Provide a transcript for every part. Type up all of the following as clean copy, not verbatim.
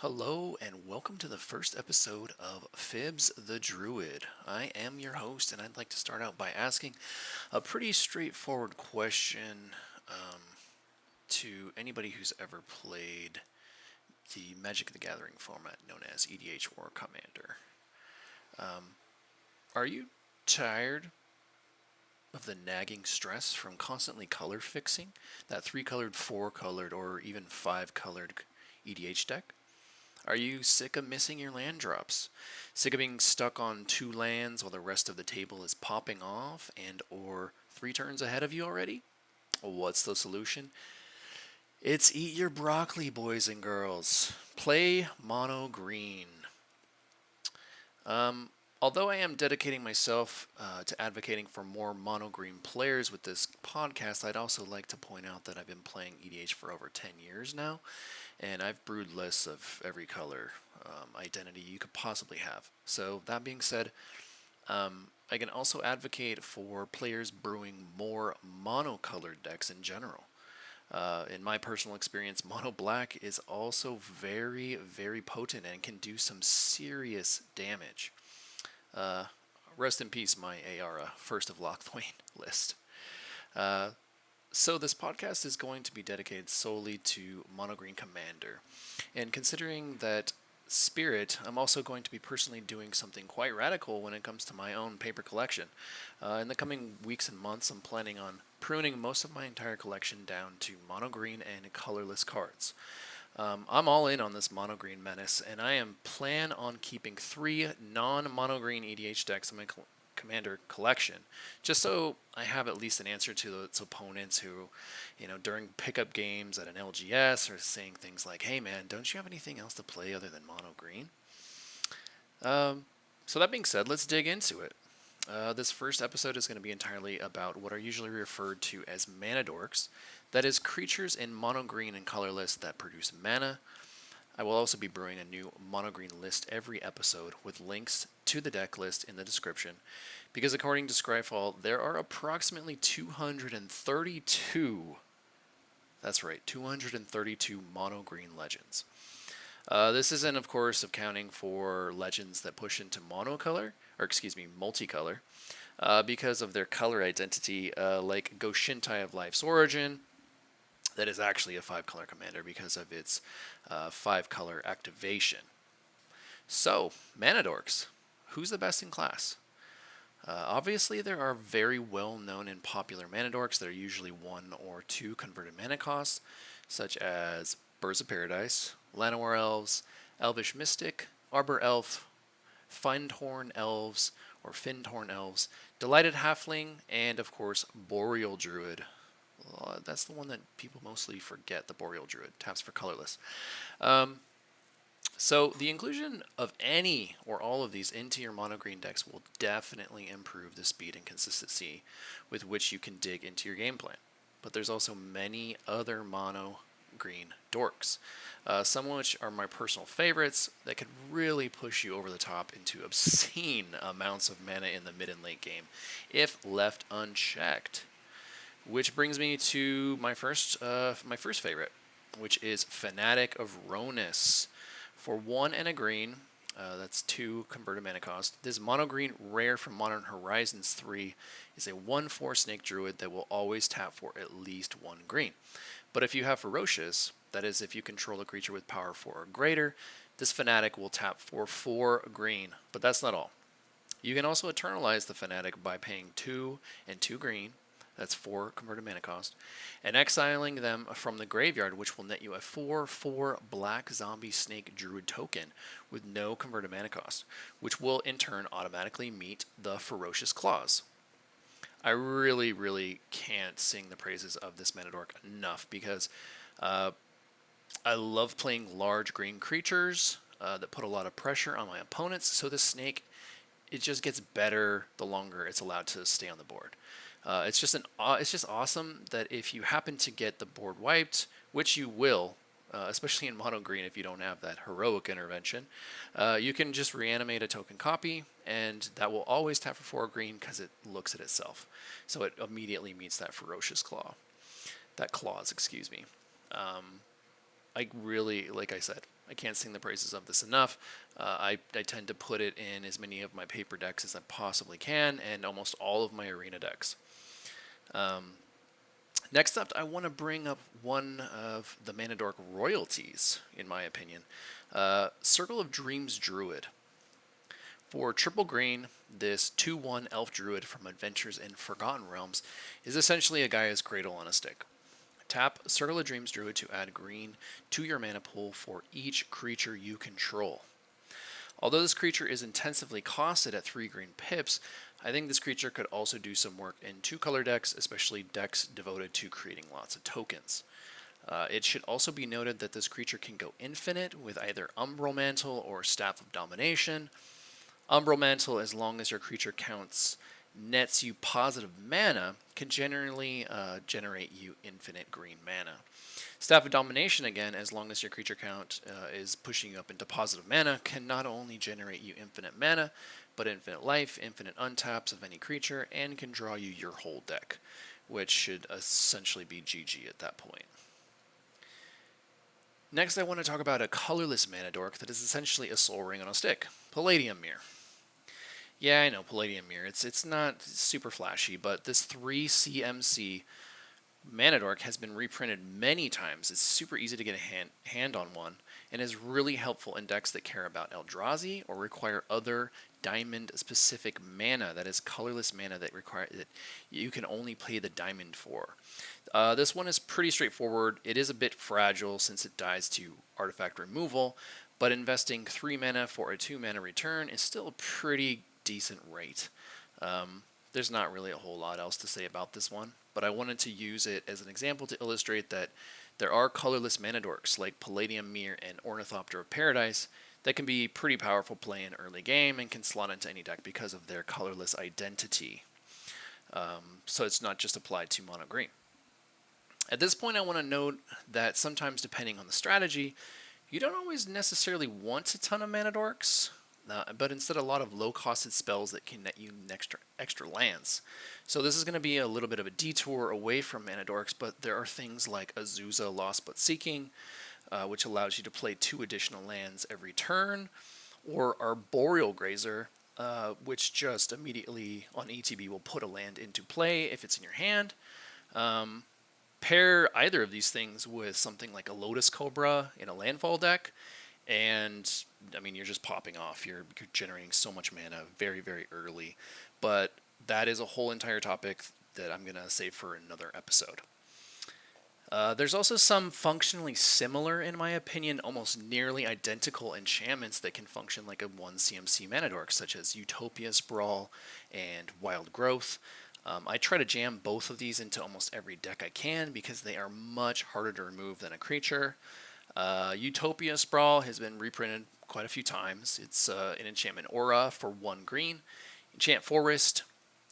Hello and welcome to the first episode of Phibbs the Druid. I am your host, and I'd like to start out by asking a pretty straightforward question to anybody who's ever played the Magic the Gathering format known as EDH or Commander. Are you tired of the nagging stress from constantly color fixing that 3-colored, 4-colored, or even 5-colored EDH deck? Are you sick of missing your land drops? Sick of being stuck on 2 lands while the rest of the table is popping off and or 3 turns ahead of you already? What's the solution? It's eat your broccoli, boys and girls. Play mono green. Although I am dedicating myself to advocating for more mono green players with this podcast, I'd also like to point out that I've been playing EDH for over 10 years now, and I've brewed lists of every color identity you could possibly have. So that being said, I can also advocate for players brewing more mono-colored decks in general. In my personal experience, mono black is also very, very potent and can do some serious damage. Rest in peace, my Aara First of Lochthwain list. So this podcast is going to be dedicated solely to Mono Green Commander. And considering that Spirit, I'm also going to be personally doing something quite radical when it comes to my own paper collection. In the coming weeks and months, I'm planning on pruning most of my entire collection down to mono green and colorless cards. I'm all in on this mono green menace, and I am plan on keeping 3 non-mono green EDH decks in my Commander collection, just so I have at least an answer to its opponents who, during pickup games at an LGS are saying things like, "Hey man, don't you have anything else to play other than mono green?" So that being said, let's dig into it. This first episode is going to be entirely about what are usually referred to as mana dorks, that is, creatures in mono green and colorless that produce mana. I will also be brewing a new mono green list every episode with links to the deck list in the description, because according to Scryfall, there are approximately 232, that's right, 232 mono green legends. This isn't, of course, accounting for legends that push into multicolor, because of their color identity, like Goshintai of Life's Origin, that is actually a 5-color commander because of its 5-color activation. So, mana dorks. Who's the best in class? Obviously, there are very well-known and popular mana dorks that are usually 1 or 2 converted mana costs, such as Birds of Paradise, Llanowar Elves, Elvish Mystic, Arbor Elf, Fyndhorn Elves, or Fyndhorn Elves, Delighted Halfling, and of course, Boreal Druid. That's the one that people mostly forget, the Boreal Druid. Taps for colorless. So the inclusion of any or all of these into your mono green decks will definitely improve the speed and consistency with which you can dig into your game plan. But there's also many other mono green dorks, some of which are my personal favorites that could really push you over the top into obscene amounts of mana in the mid and late game if left unchecked. Which brings me to my first favorite, which is Fanatic of Rhonas. For 1 and a green, that's 2 converted mana cost. This mono green rare from Modern Horizons 3 is a 1/4 snake druid that will always tap for at least 1 green. But if you have Ferocious, that is, if you control a creature with power 4 or greater, this Fanatic will tap for 4 green. But that's not all. You can also eternalize the Fanatic by paying 2 and 2 green. That's 4 converted mana cost, and exiling them from the graveyard, which will net you a 4/4 black zombie snake druid token with no converted mana cost, which will in turn automatically meet the Ferocious clause. I really, really can't sing the praises of this mana dork enough because I love playing large green creatures that put a lot of pressure on my opponents. So this snake, it just gets better the longer it's allowed to stay on the board. It's just awesome that if you happen to get the board wiped, which you will, especially in mono green if you don't have that heroic intervention, you can just reanimate a token copy, and that will always tap for 4 green because it looks at itself. So it immediately meets that Ferocious clause, excuse me. I really, like I said, I can't sing the praises of this enough. I tend to put it in as many of my paper decks as I possibly can, and almost all of my arena decks. Next up, I want to bring up one of the Mana Dork royalties, in my opinion. Circle of Dreams Druid. For triple green, this 2/1 Elf Druid from Adventures in Forgotten Realms is essentially a Gaia's Cradle on a stick. Tap Circle of Dreams Druid to add green to your mana pool for each creature you control. Although this creature is intensively costed at 3 green pips, I think this creature could also do some work in 2-color decks, especially decks devoted to creating lots of tokens. It should also be noted that this creature can go infinite with either Umbral Mantle or Staff of Domination. Umbral Mantle, as long as your creature counts nets you positive mana, can generally generate you infinite green mana. Staff of Domination, again, as long as your creature count is pushing you up into positive mana, can not only generate you infinite mana, but infinite life, infinite untaps of any creature, and can draw you your whole deck, which should essentially be GG at that point. Next, I want to talk about a colorless mana dork that is essentially a Soul Ring on a stick, Palladium Mirror. Yeah, I know, Palladium Mirror. It's not super flashy, but this 3 CMC Mana Dork has been reprinted many times. It's super easy to get a hand on one, and is really helpful in decks that care about Eldrazi or require other diamond-specific mana, that is colorless mana that you can only play the diamond for. This one is pretty straightforward. It is a bit fragile since it dies to artifact removal, but investing 3 mana for a 2 mana return is still a pretty decent rate. There's not really a whole lot else to say about this one, but I wanted to use it as an example to illustrate that there are colorless mana dorks like Palladium Mirror and Ornithopter of Paradise that can be pretty powerful play in early game and can slot into any deck because of their colorless identity. So it's not just applied to mono green. At this point, I want to note that sometimes, depending on the strategy, you don't always necessarily want a ton of mana dorks, but instead a lot of low-costed spells that can net you extra lands. So this is going to be a little bit of a detour away from mana dorks, but there are things like Azusa Lost But Seeking, which allows you to play 2 additional lands every turn, or Arboreal Grazer, which just immediately on ETB will put a land into play if it's in your hand. Pair either of these things with something like a Lotus Cobra in a landfall deck, and I mean, you're just popping off. You're generating so much mana very, very early. But that is a whole entire topic that I'm going to save for another episode. There's also some functionally similar, in my opinion, almost nearly identical enchantments that can function like a 1 CMC mana dork, such as Utopia Sprawl and Wild Growth. I try to jam both of these into almost every deck I can because they are much harder to remove than a creature. Utopia Sprawl has been reprinted quite a few times. It's an enchantment aura for 1 green. Enchant Forest.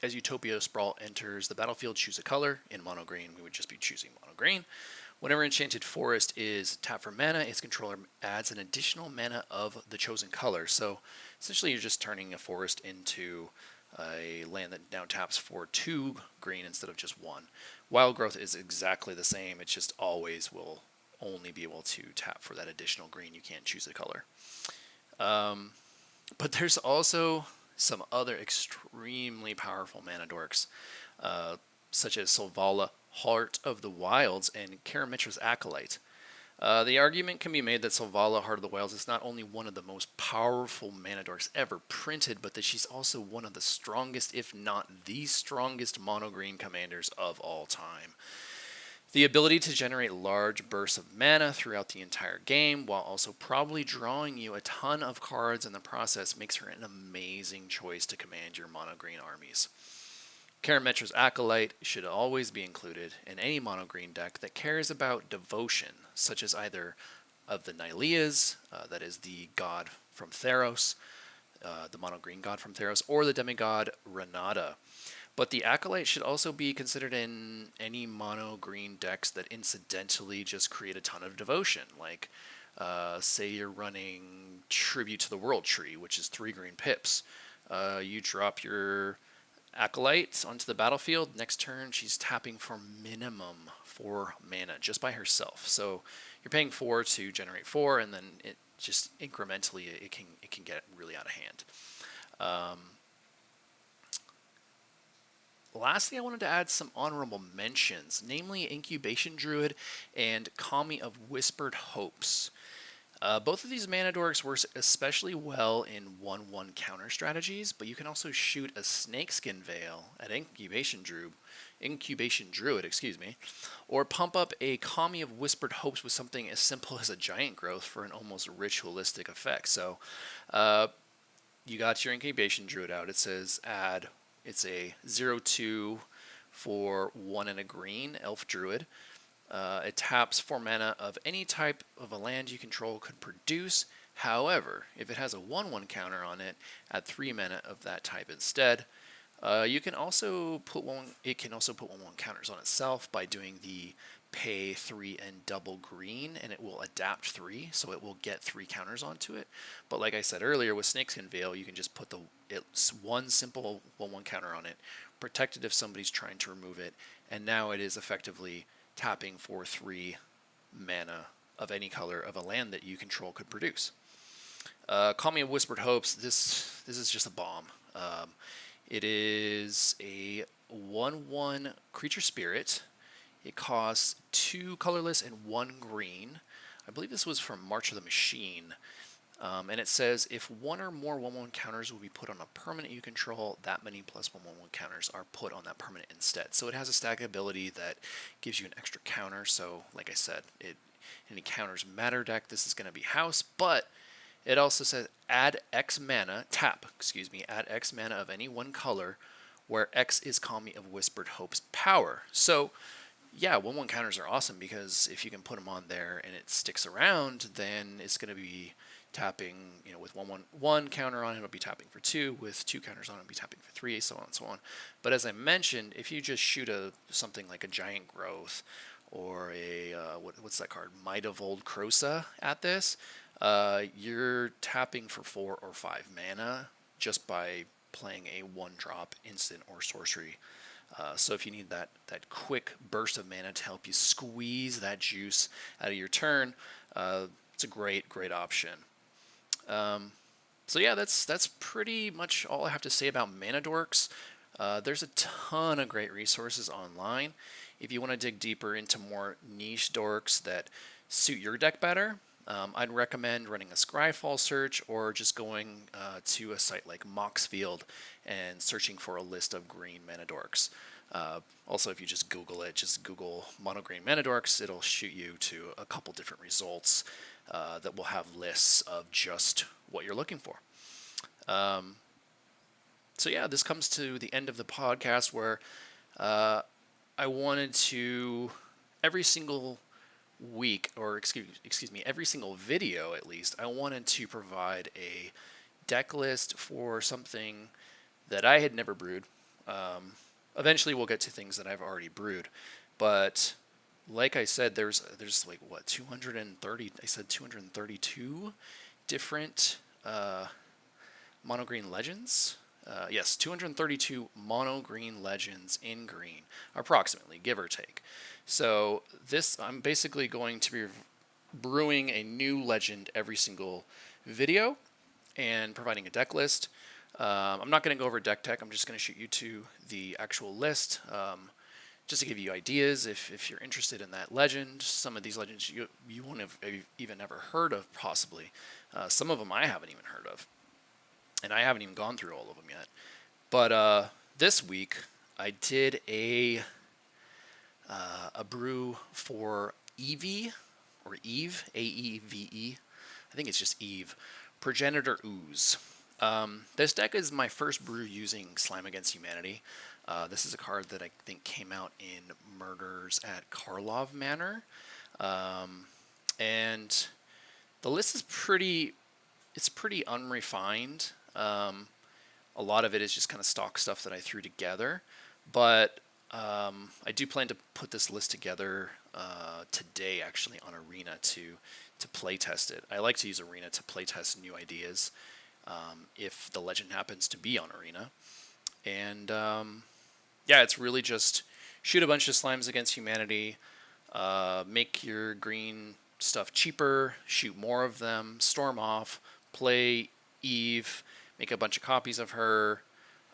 As Utopia Sprawl enters the battlefield, choose a color. In mono green, we would just be choosing mono green. Whenever Enchanted Forest is tapped for mana, its controller adds an additional mana of the chosen color. So essentially you're just turning a forest into a land that now taps for 2 green instead of just 1. Wild Growth is exactly the same. It just always will only be able to tap for that additional green. You can't choose a color. But there's also some other extremely powerful mana dorks, such as Selvala, Heart of the Wilds, and Karametra's Acolyte. The argument can be made that Selvala, Heart of the Wilds, is not only one of the most powerful mana dorks ever printed, but that she's also one of the strongest, if not the strongest, mono-green commanders of all time. The ability to generate large bursts of mana throughout the entire game, while also probably drawing you a ton of cards in the process, makes her an amazing choice to command your mono-green armies. Karametra's Acolyte should always be included in any mono-green deck that cares about devotion, such as either of the Nyleas, that is the god from Theros, the mono-green god from Theros, or the demigod Renata. But the Acolyte should also be considered in any mono-green decks that incidentally just create a ton of devotion. Like, say you're running Tribute to the World Tree, which is 3 green pips. You drop your Acolyte onto the battlefield. Next turn, she's tapping for minimum 4 mana just by herself. So you're paying 4 to generate 4, and then just incrementally it can get really out of hand. Um, Lastly, I wanted to add some honorable mentions, namely Incubation Druid and Kami of Whispered Hopes. Both of these mana dorks work especially well in 1/1 counter strategies, but you can also shoot a Snakeskin Veil at Incubation Druid, excuse me, or pump up a Kami of Whispered Hopes with something as simple as a Giant Growth for an almost ritualistic effect. So, you got your Incubation Druid out. It says add. It's a 0/2 for 1 and a green Elf Druid. It taps 4 mana of any type of a land you control could produce. However, if it has a 1/1 counter on it, add 3 mana of that type instead. You can also put one. It can also put 1/1 counters on itself by doing the pay 3 and double green, and it will adapt 3, so it will get 3 counters onto it. But like I said earlier, with Snakeskin Veil, you can just put it's one simple 1/1 counter on it, protect it if somebody's trying to remove it, and now it is effectively tapping for 3 mana of any color of a land that you control could produce. Call Me of Whispered Hopes. This is just a bomb. It is a 1/1 creature spirit. It costs 2 colorless and 1 green. I believe this was from March of the Machine. And it says, if one or more 1/1 counters will be put on a permanent you control, that many plus 1/1 counters are put on that permanent instead. So it has a stack ability that gives you an extra counter. So, like I said, any counters matter deck, this is going to be house. But it also says add X mana, add X mana of any one color, where X is Kami of Whispered Hope's power. So, yeah, 1/1 counters are awesome because if you can put them on there and it sticks around, then it's going to be tapping, with 1/1 counter on it, it'll be tapping for 2. With 2 counters on it, it'll be tapping for 3, so on and so on. But as I mentioned, if you just shoot something like a Giant Growth or a, what's that card? Might of Old Krosa at this, you're tapping for 4 or 5 mana just by playing a 1-drop instant or sorcery. So if you need that quick burst of mana to help you squeeze that juice out of your turn, it's a great option. So yeah, that's pretty much all I have to say about mana dorks. There's a ton of great resources online. If you want to dig deeper into more niche dorks that suit your deck better, I'd recommend running a Scryfall search or just going to a site like Moxfield and searching for a list of green mana dorks. Also, if you just Google it, just Google mono green mana dorks, it'll shoot you to a couple different results that will have lists of just what you're looking for. So yeah, this comes to the end of the podcast where I wanted to, every single week, or excuse me, every single video at least, I wanted to provide a deck list for something that I had never brewed. Eventually we'll get to things that I've already brewed, but like I said, there's like, what, 230, I said 232 different mono green legends. Yes, 232 mono green legends in green, approximately, give or take. So I'm basically going to be brewing a new legend every single video and providing a deck list. I'm not going to go over deck tech. I'm just going to shoot you to the actual list, just to give you ideas if you're interested in that legend. Some of these legends you won't have even ever heard of, possibly. Some of them I haven't even heard of, and I haven't even gone through all of them yet. But this week I did a brew for Aeve, or Aeve, A-E-V-E. I think it's just Aeve. Progenitor Ooze. This deck is my first brew using Slime Against Humanity. This is a card that I think came out in Murders at Karlov Manor. And the list is pretty unrefined. A lot of it is just kind of stock stuff that I threw together. But I do plan to put this list together today, actually, on Arena to play test it. I like to use Arena to play test new ideas if the legend happens to be on Arena. And yeah, it's really just shoot a bunch of Slimes Against Humanity, make your green stuff cheaper, shoot more of them, storm off, play Aeve, make a bunch of copies of her,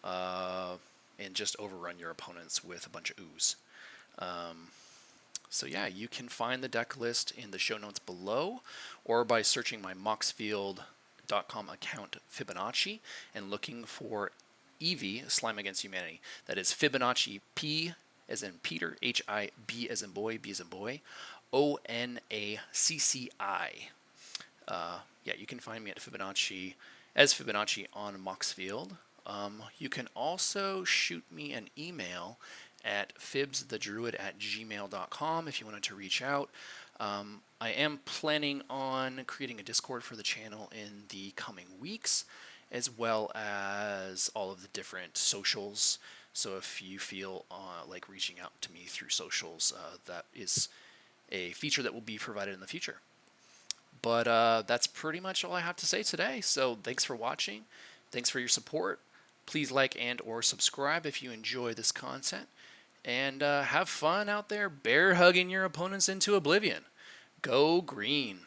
and just overrun your opponents with a bunch of ooze. So yeah, you can find the deck list in the show notes below, or by searching my moxfield.com account Fibonacci and looking for Aeve, Slime Against Humanity. That is Fibonacci, P as in Peter, H-I-B as in boy, B as in boy, O-N-A-C-C-I. Yeah, you can find me at Fibonacci, as Fibonacci on Moxfield. You can also shoot me an email at phibbsthedruid@gmail.com if you wanted to reach out. I am planning on creating a Discord for the channel in the coming weeks, as well as all of the different socials. So if you feel like reaching out to me through socials, that is a feature that will be provided in the future. But that's pretty much all I have to say today. So thanks for watching. Thanks for your support. Please like and or subscribe if you enjoy this content. And have fun out there bear hugging your opponents into oblivion. Go green.